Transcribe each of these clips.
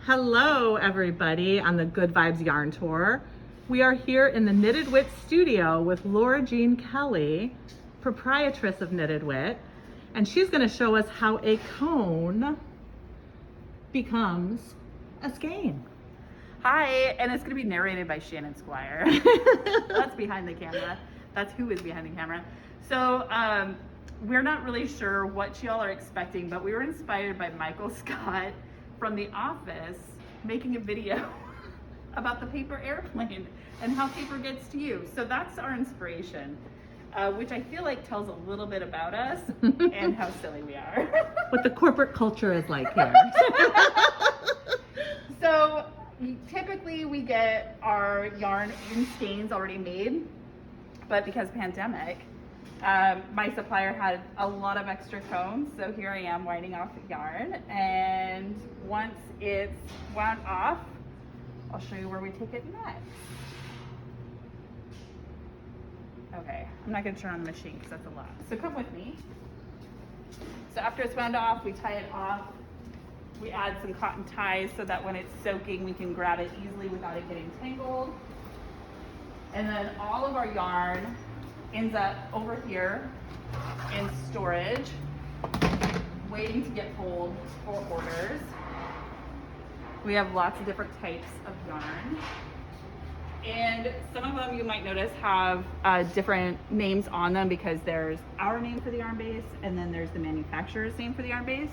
Hello everybody on the Good Vibes Yarn Tour. We are here in the Knitted Wit studio with Lorajean Kelly, proprietress of Knitted Wit, and she's going to show us how a cone becomes a skein. Hi, and it's going to be narrated by Shannon Squire. That's behind the camera. That's who is behind the camera. So we're not really sure what y'all are expecting, but we were inspired by Michael Scott from The Office making a video about the paper airplane and how paper gets to you. So that's our inspiration, which I feel like tells a little bit about us and how silly we are. What the corporate culture is like here. So typically we get our yarn in skeins already made, but because pandemic, my supplier had a lot of extra cones, so here I am winding off the yarn, and once it's wound off, I'll show you where we take it next. Okay, I'm not going to turn on the machine because that's a lot, so come with me. So after it's wound off, we tie it off. We add some cotton ties so that when it's soaking, we can grab it easily without it getting tangled. And then all of our yarn ends up over here in storage, waiting to get pulled for orders. We have lots of different types of yarn. And some of them you might notice have different names on them because there's our name for the yarn base and then there's the manufacturer's name for the yarn base.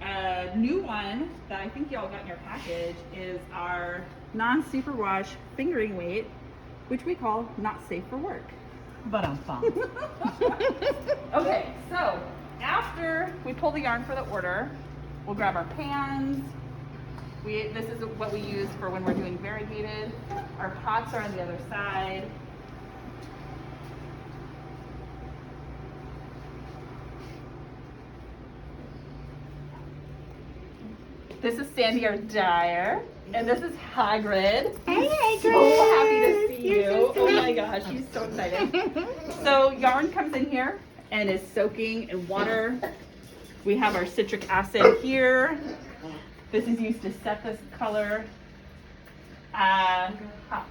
A new one that I think y'all got in your package is our non-superwash fingering weight, which we call Not Safe for Work. But I'm fun. Okay, so after we pull the yarn for the order, we'll grab our pans. This is what we use for when we're doing variegated. Our pots are on the other side. This is Sandy, our dyer, and this is Hagrid. Hey, Hagrid. So happy to see you. You're so Oh my gosh, she's so excited. So yarn comes in here and is soaking in water. We have our citric acid here. This is used to set this color. Hot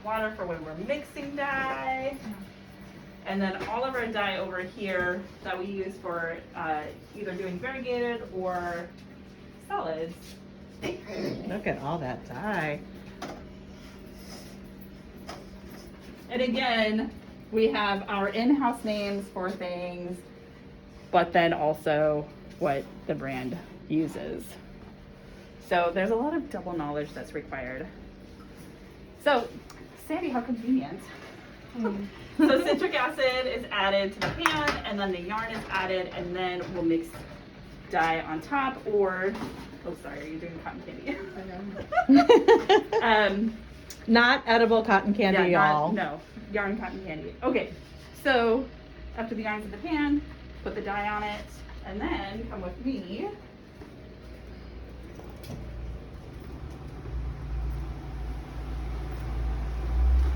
water for when we're mixing dye. And then all of our dye over here that we use for either doing variegated or solids. Look at all that dye. And again, we have our in-house names for things, but then also what the brand uses. So there's a lot of double knowledge that's required. So, Sandy, how convenient. So citric acid is added to the pan, and then the yarn is added, and then we'll mix dye on top, or, oh sorry, are you doing cotton candy? Not edible cotton candy, y'all. No, yarn cotton candy. Okay, so after the yarn's in the pan, put the dye on it, and then come with me.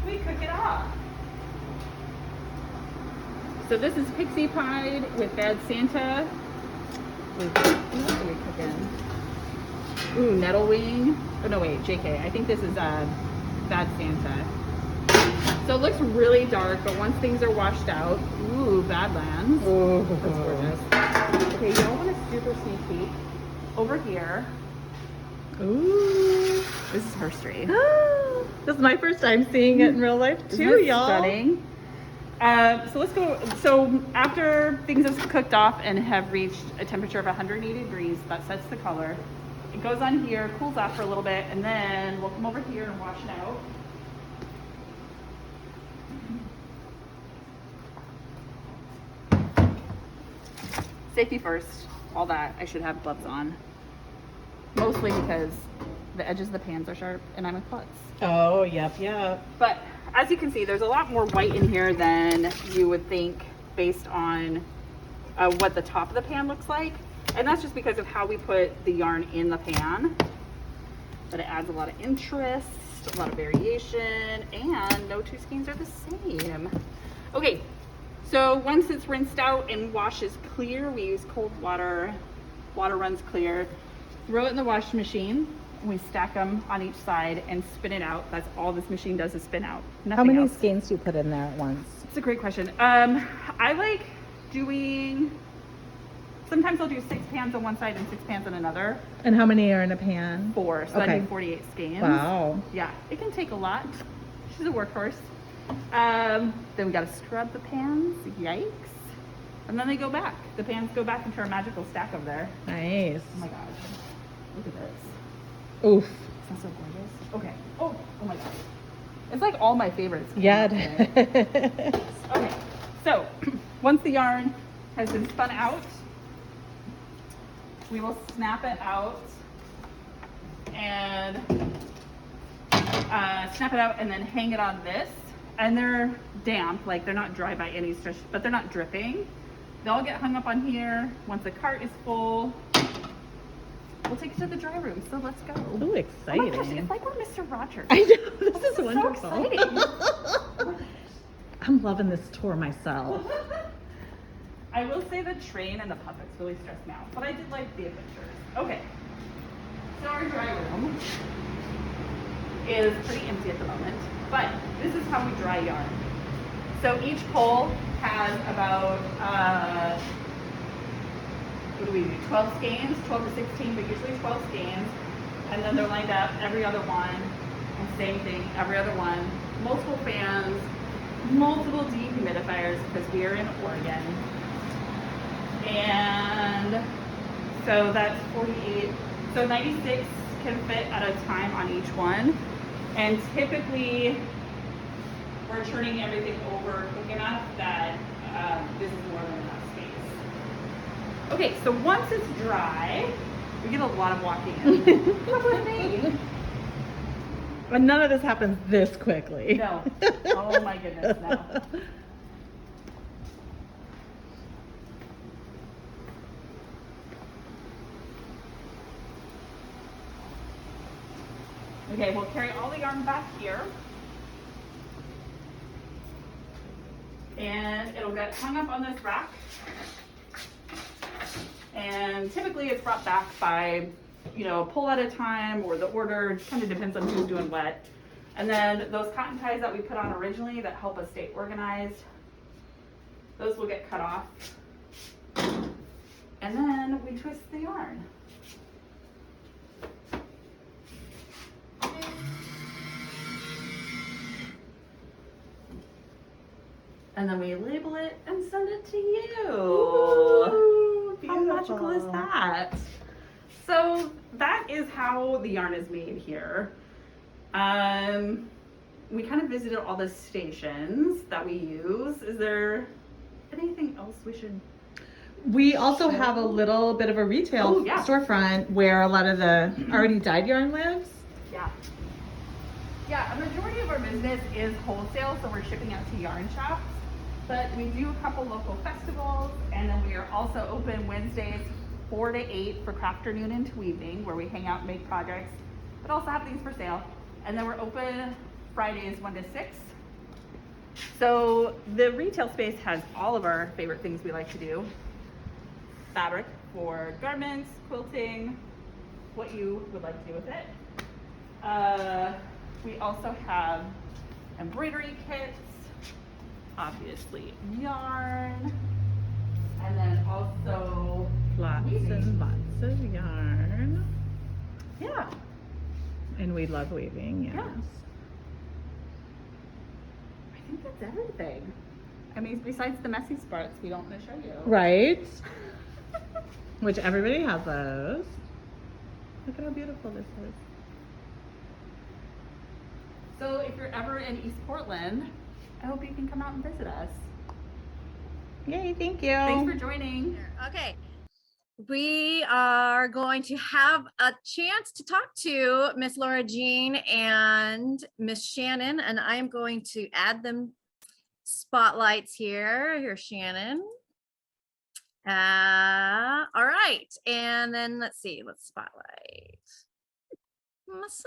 We cook it off. So this is pixie pied with Bad Santa. What do we cook in? Ooh, nettle wing. Oh no, wait, JK. I think this is Bad Santa. So it looks really dark, but once things are washed out, ooh, Badlands. Ooh. That's gorgeous. Okay, y'all want a super sneak peek? Over here. Ooh. This is herstory. This is my first time seeing it in real life too, y'all. Stunning. So let's go. So after things have cooked off and have reached a temperature of 180 degrees, that sets the color. It goes on here, cools off for a little bit, and then we'll come over here and wash it out. Safety first, all that. I should have gloves on. Mostly because the edges of the pans are sharp and I'm a klutz. Oh, yep. But as you can see, there's a lot more white in here than you would think based on what the top of the pan looks like. And that's just because of how we put the yarn in the pan. But it adds a lot of interest, a lot of variation, and no two skeins are the same. Okay, so once it's rinsed out and washes clear, we use cold water. Water runs clear. Throw it in the washing machine. We stack them on each side and spin it out. That's all this machine does is spin out. Nothing How many else. skeins do you put in there at once? It's a great question. I like doing, sometimes I'll do 6 pans on one side and 6 pans on another. And how many are in a pan? 4, so I Okay. do 48 skeins. Wow. Yeah, it can take a lot. She's a workhorse. Then we gotta scrub the pans. Yikes. And then they go back. The pans go back into our magical stack over there. Nice. Oh my gosh. Look at this. Oof. Isn't that so gorgeous? Okay. Oh my gosh. It's like all my favorites. Yeah. Okay. So once the yarn has been spun out, we will snap it out and then hang it on this. And they're damp, like they're not dry by any stretch, but they're not dripping. They'll get hung up on here. Once the cart is full, we'll take it to the dry room. So let's go. Ooh, Oh my exciting. gosh, it's like we're Mr. Rogers. I know, this is So wonderful. exciting. I'm loving this tour myself. I will say the train and the puppets really stressed me out, but I did like the adventures. Okay, so our dry room is pretty empty at the moment, but this is how we dry yarn. So each pole has about, what do we do, 12 skeins, 12 to 16, but usually 12 skeins. And then they're lined up every other one, and same thing, every other one. Multiple fans, multiple dehumidifiers because we are in Oregon. And so that's 48, so 96 can fit at a time on each one. And typically, we're turning everything over quick enough that this is more than enough space. Okay, so once it's dry, we get a lot of walking in. Come with me. And none of this happens this quickly. No. Oh my goodness, no. Okay, we'll carry all the yarn back here. And it'll get hung up on this rack. And typically it's brought back by, you know, a pull at a time or the order, kind of depends on who's doing what. And then those cotton ties that we put on originally that help us stay organized, those will get cut off. And then we twist the yarn. And then we label it and send it to you. Ooh, How magical is beautiful. that? So that is how the yarn is made here. We kind of visited all the stations that we use. Is there anything else we should? We also have a little bit of a retail Oh, yeah. storefront where a lot of the already dyed yarn lives. Yeah. Yeah, a majority of our business is wholesale, so we're shipping out to yarn shops. But we do a couple local festivals, and then we are also open Wednesdays 4 to 8 for crafternoon and weaving, where we hang out and make projects, but also have things for sale. And then we're open Fridays 1 to 6. So the retail space has all of our favorite things we like to do. Fabric for garments, quilting, what you would like to do with it. We also have embroidery kits, obviously yarn, and then also Lots weaving. and lots of yarn. Yeah. And we love weaving, yes. Yeah. I think that's everything. I mean, besides the messy parts we don't want to show you. Right? Which everybody has those. Look at how beautiful this is. So if you're ever in East Portland, I hope you can come out and visit us. Yay, thank you. Thanks for joining. Okay. We are going to have a chance to talk to Miss Lorajean and Miss Shannon, and I'm going to add them spotlights here. Here's Shannon. All right. And then let's see, let's spotlight myself.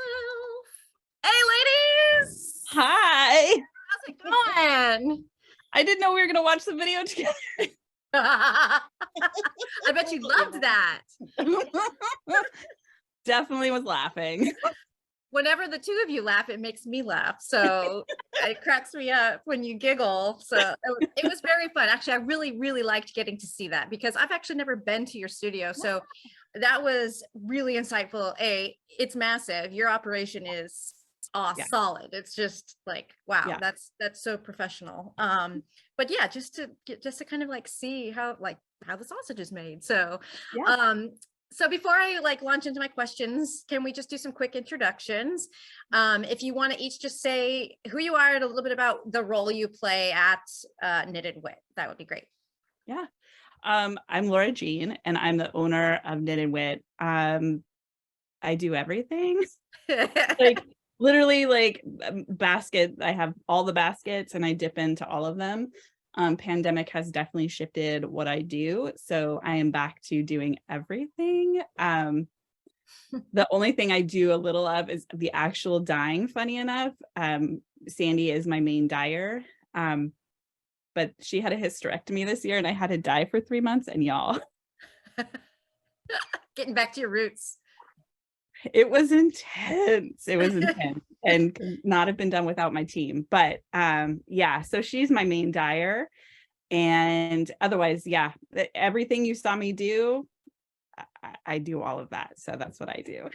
Hey, ladies. Hi. How's it going? I didn't know we were going to watch the video together. I bet you loved that. definitely was laughing. Whenever the two of you laugh, it makes me laugh. So it cracks me up when you giggle. So it was very fun. Actually, I really, really liked getting to see that because I've actually never been to your studio. So that was really insightful. It's massive. Your operation is solid. It's just like, wow, that's so professional. But yeah, just to kind of like see how the sausage is made. So so before I launch into my questions, can we just do some quick introductions? If you want to each just say who you are and a little bit about the role you play at Knitted Wit, that would be great. Yeah. I'm Lorajean and I'm the owner of Knitted Wit. I do everything. Literally basket. I have all the baskets and I dip into all of them. Pandemic has definitely shifted what I do. So I am back to doing everything. The only thing I do a little of is the actual dyeing, funny enough. Sandy is my main dyer. But she had a hysterectomy this year and I had to dye for 3 months and y'all. Getting back to your roots. It was intense. It was intense and could not have been done without my team. But yeah, so she's my main dyer. And otherwise, yeah, everything you saw me do, I do all of that. So that's what I do.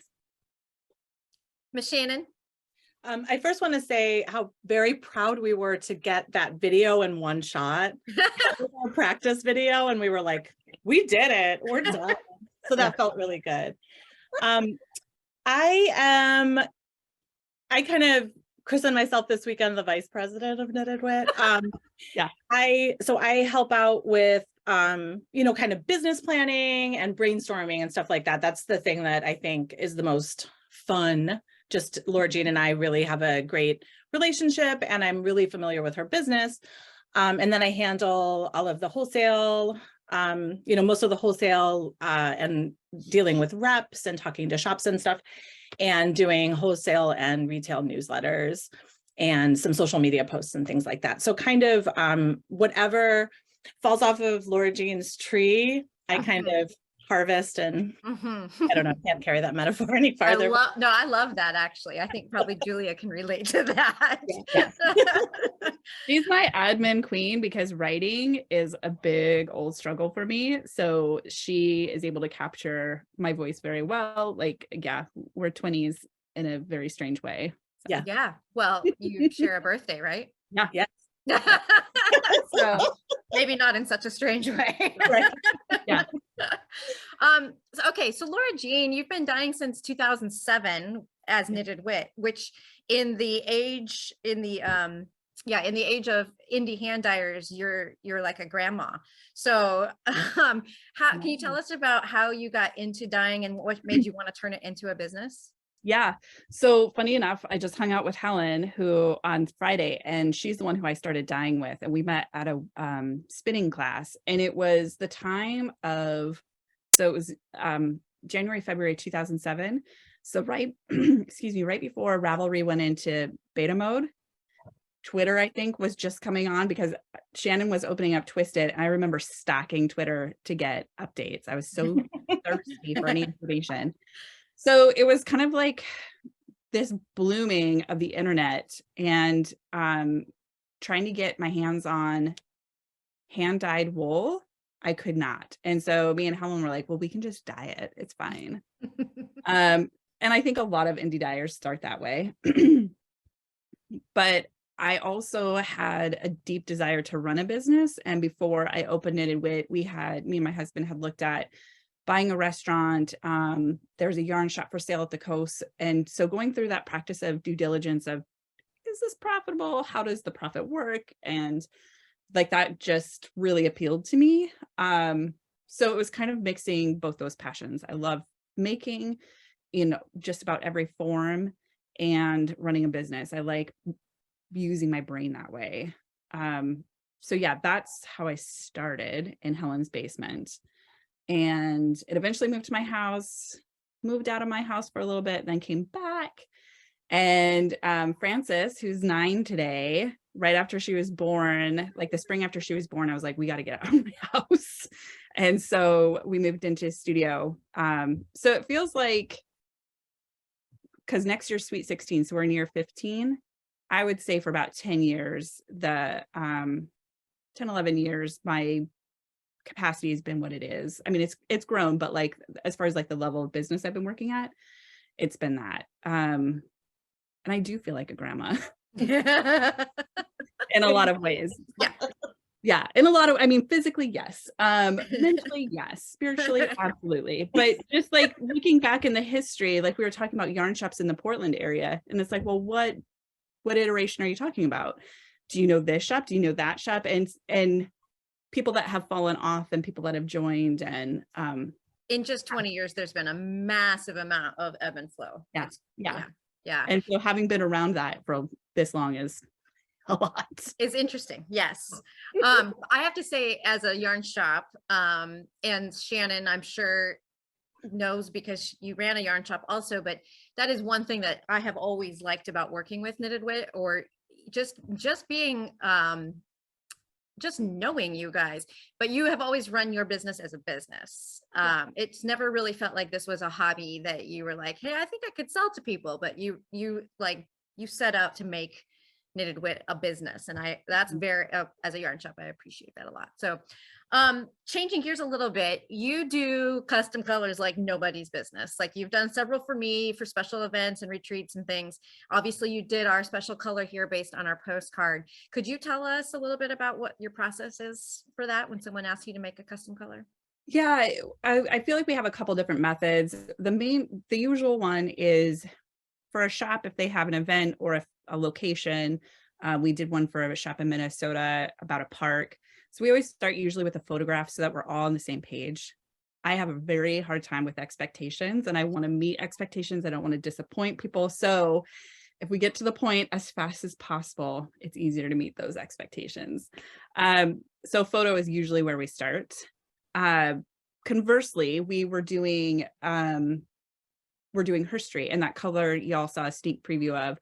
Miss Shannon? I first want to say how very proud we were to get that video in one shot. Our practice video, and we were like, we did it. We're done. So that felt really good. I kind of christened myself this weekend the vice president of Knitted Wit. I help out with kind of business planning and brainstorming and stuff like that. That's the thing that I think is the most fun. Just Lorajean and I really have a great relationship and I'm really familiar with her business. And then I handle all of the wholesale, most of the wholesale and dealing with reps and talking to shops and stuff and doing wholesale and retail newsletters and some social media posts and things like that. So kind of whatever falls off of Lorajean's tree, I kind of harvest and I don't know, I can't carry that metaphor any farther. I love that actually. I think probably Julia can relate to that. Yeah. She's my admin queen because writing is a big old struggle for me. So she is able to capture my voice very well. We're 20s in a very strange way. So. Yeah. Well, you share a birthday, right? Yeah. Yes. So maybe not in such a strange way. Right. Yeah. So Lorajean, you've been dyeing since 2007 as Knitted Wit, which in the age of indie hand dyers, you're like a grandma. So can you tell us about how you got into dyeing and what made you want to turn it into a business? Yeah. So funny enough, I just hung out with Helen who on Friday, and she's the one who I started dyeing with. And we met at a spinning class, and it was the time of, so it was January, February 2007. So right before Ravelry went into beta mode, Twitter, I think, was just coming on because Shannon was opening up Twisted. And I remember stalking Twitter to get updates. I was so thirsty for any information. So it was kind of like this blooming of the internet and trying to get my hands on hand-dyed wool. I could not. And so me and Helen were like, well, we can just dye it. It's fine. And I think a lot of indie dyers start that way. But I also had a deep desire to run a business. And before I opened Knitted Wit, me and my husband had looked at buying a restaurant. There's a yarn shop for sale at the coast. And so going through that practice of due diligence of, is this profitable? How does the profit work? And that just really appealed to me. So it was kind of mixing both those passions. I love making in just about every form and running a business. I like using my brain that way. So yeah, that's how I started in Helen's basement. And it eventually moved to my house, moved out of my house for a little bit, then came back. And Frances, who's 9 today, right after she was born, the spring after she was born, I was like, we got to get out of my house. And so we moved into a studio. So it feels like because next year's Sweet 16, so we're in year 15. I would say for about 10 years, 10, 11 years, my capacity has been what it is. I mean, it's grown, but like, as far as like the level of business I've been working at, it's been that. And I do feel like a grandma in a lot of ways. Yeah. Yeah. In a lot of, I mean, physically, yes. Mentally, yes. Spiritually, absolutely. But just like looking back in the history, like we were talking about yarn shops in the Portland area, and it's like, well, what iteration are you talking about? Do you know this shop? Do you know that shop? And people that have fallen off and people that have joined, and In just 20 years, there's been a massive amount of ebb and flow. yeah. Yeah. And so having been around that for this long is a lot. It's interesting. Yes. I have to say, as a yarn shop, and Shannon, I'm sure knows because you ran a yarn shop also, but that is one thing that I have always liked about working with Knitted Wit, or just being, just knowing you guys, but you have always run your business as a business. It's never really felt like this was a hobby that you were like, hey, I think I could sell to people, but you set out to make Knitted Wit a business. And that's very, as a yarn shop, I appreciate that a lot. So changing gears a little bit, you do custom colors like nobody's business. Like you've done several for me for special events and retreats and things. Obviously you did our special color here based on our postcard. Could you tell us a little bit about what your process is for that when someone asks you to make a custom color? Yeah, I feel like we have a couple different methods. The usual one is for a shop, if they have an event or a location. We did one for a shop in Minnesota about a park. So we always start usually with a photograph so that we're all on the same page. I have a very hard time with expectations, and I want to meet expectations. I don't want to disappoint people. So if we get to the point as fast as possible, it's easier to meet those expectations. So photo is usually where we start. Conversely, we're doing herstory, and that color y'all saw a sneak preview of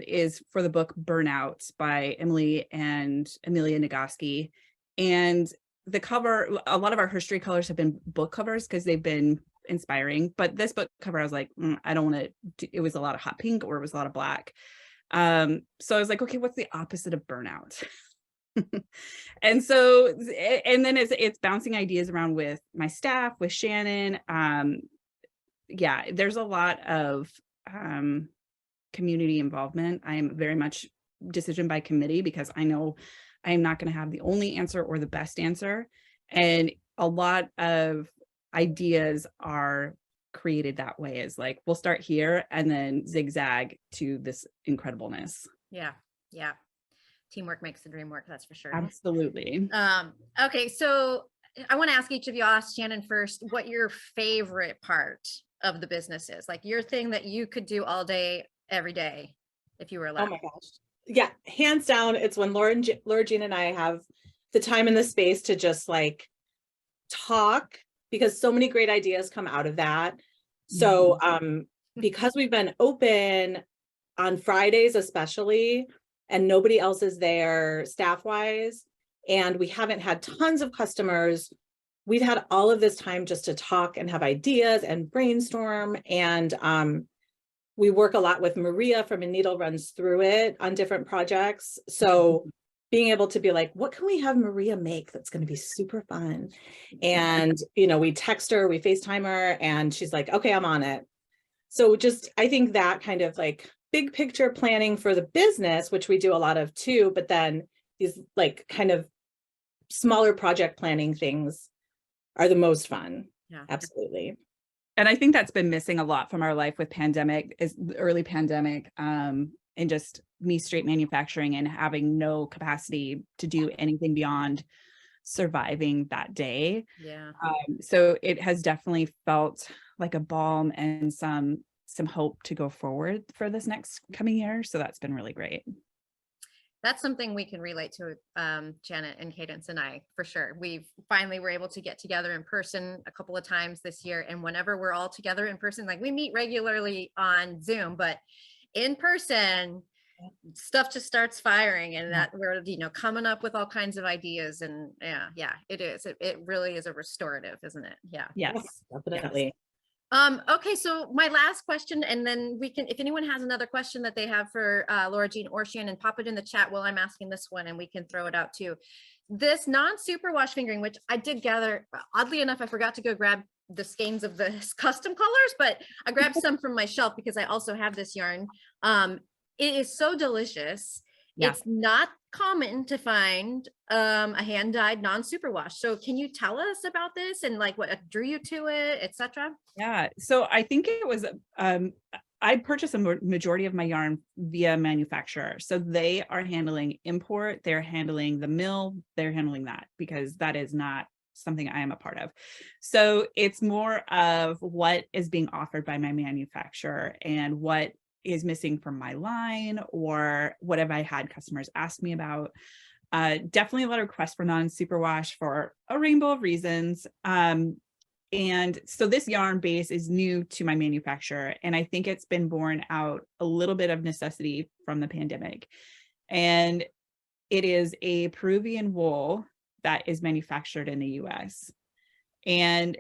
is for the book Burnout by Emily and Amelia Nagoski. And the cover, a lot of our herstory colors have been book covers because they've been inspiring, but this book cover, I was like, I don't want to, it was a lot of hot pink or it was a lot of black. So I was like, okay, what's the opposite of burnout? And so, and then it's bouncing ideas around with my staff, with Shannon. Yeah, there's a lot of community involvement. I am very much decision by committee because I know I am not going to have the only answer or the best answer. And a lot of ideas are created that way, is like, we'll start here and then zigzag to this incredibleness. Yeah. Teamwork makes the dream work. That's for sure. Absolutely. Okay. So I want to ask each of you, I'll ask Shannon first, what your favorite part of the business is, like your thing that you could do all day, every day, if you were allowed. Oh my gosh. Yeah. Hands down. It's when Lorajean and I have the time and the space to just like talk, because so many great ideas come out of that. So, because we've been open on Fridays, especially, and nobody else is there staff wise, and we haven't had tons of customers, we've had all of this time just to talk and have ideas and brainstorm. And we work a lot with Maria from A Needle Runs Through It on different projects. So being able to be like, what can we have Maria make that's going to be super fun? And, you know, we text her, we FaceTime her, and she's like, okay, I'm on it. So just, I think that kind of like big picture planning for the business, which we do a lot of too, but then these like kind of smaller project planning things are the most fun. Yeah, absolutely. And I think that's been missing a lot from our life with pandemic, is the early pandemic, and just me straight manufacturing and having no capacity to do anything beyond surviving that day. Yeah. So it has definitely felt like a balm and some hope to go forward for this next coming year. So that's been really great. That's something we can relate to, Janet and Cadence and I, for sure. We finally were able to get together in person a couple of times this year. And whenever we're all together in person, like we meet regularly on Zoom, but in person, stuff just starts firing, and that we're, you know, coming up with all kinds of ideas. And yeah, it is. It really is a restorative, isn't it? Yeah. Yes, definitely. Okay, so my last question, and then we can, if anyone has another question that they have for Lorajean or Shannon, pop it in the chat while I'm asking this one, and we can throw it out too. This non-superwash fingering, which I did gather, oddly enough, I forgot to go grab the skeins of the custom colors, but I grabbed some from my shelf because I also have this yarn. It is so delicious. Yeah. It's not common to find a hand-dyed non-superwash. So can you tell us about this and like what drew you to it, etc.? Yeah. So I think it was, I purchased a majority of my yarn via manufacturer. So they are handling import, they're handling the mill, they're handling that because that is not something I am a part of. So it's more of what is being offered by my manufacturer and what is missing from my line, or what have I had customers ask me about. Definitely a lot of requests for non-superwash for a rainbow of reasons. And so this yarn base is new to my manufacturer, and I think it's been born out a little bit of necessity from the pandemic. And it is a Peruvian wool that is manufactured in the US. And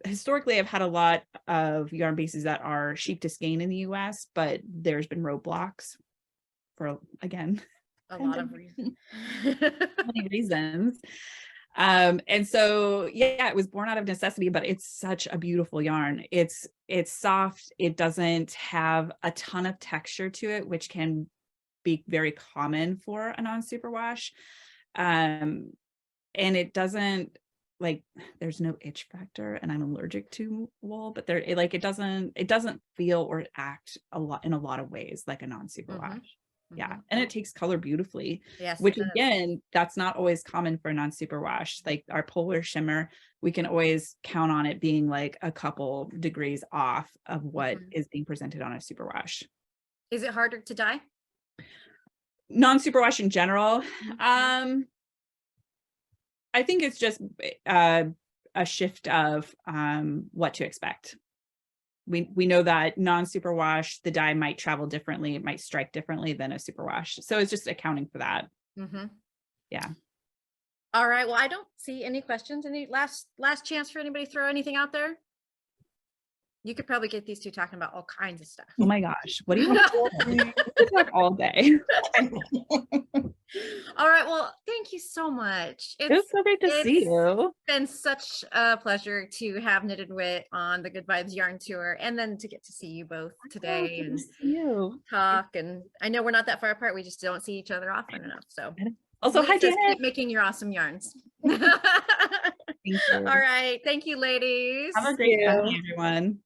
historically, I've had a lot of yarn bases that are sheep to skein in the US, but there's been roadblocks for, again, A lot of reasons. many reasons. And so, yeah, it was born out of necessity, but it's such a beautiful yarn. It's soft. It doesn't have a ton of texture to it, which can be very common for a non-superwash. And it doesn't, like, there's no itch factor, and I'm allergic to wool, but it doesn't feel or act in a lot of ways like a non-superwash. Yeah. And it takes color beautifully, Yes, which again, that's not always common for a non-superwash. Like our polar shimmer, we can always count on it being like a couple degrees off of what is being presented on a superwash. Is it harder to dye? Non-superwash in general, I think it's just a shift of what to expect. We know that non-superwash, the dye might travel differently, it might strike differently than a superwash. So it's just accounting for that. Yeah. All right. Well, I don't see any questions. Any last chance for anybody to throw anything out there? You could probably get these two talking about all kinds of stuff. Oh my gosh, what do you want? We could talk all day. All right. Well, thank you so much. It was so great to see you. It's been such a pleasure to have Knitted Wit on the Good Vibes Yarn Tour, and then to get to see you both today and talk. And I know we're not that far apart. We just don't see each other often enough. So also, hi, just Janet. keep making your awesome yarns. Thank you. All right. Thank you, ladies. Have a great day, everyone.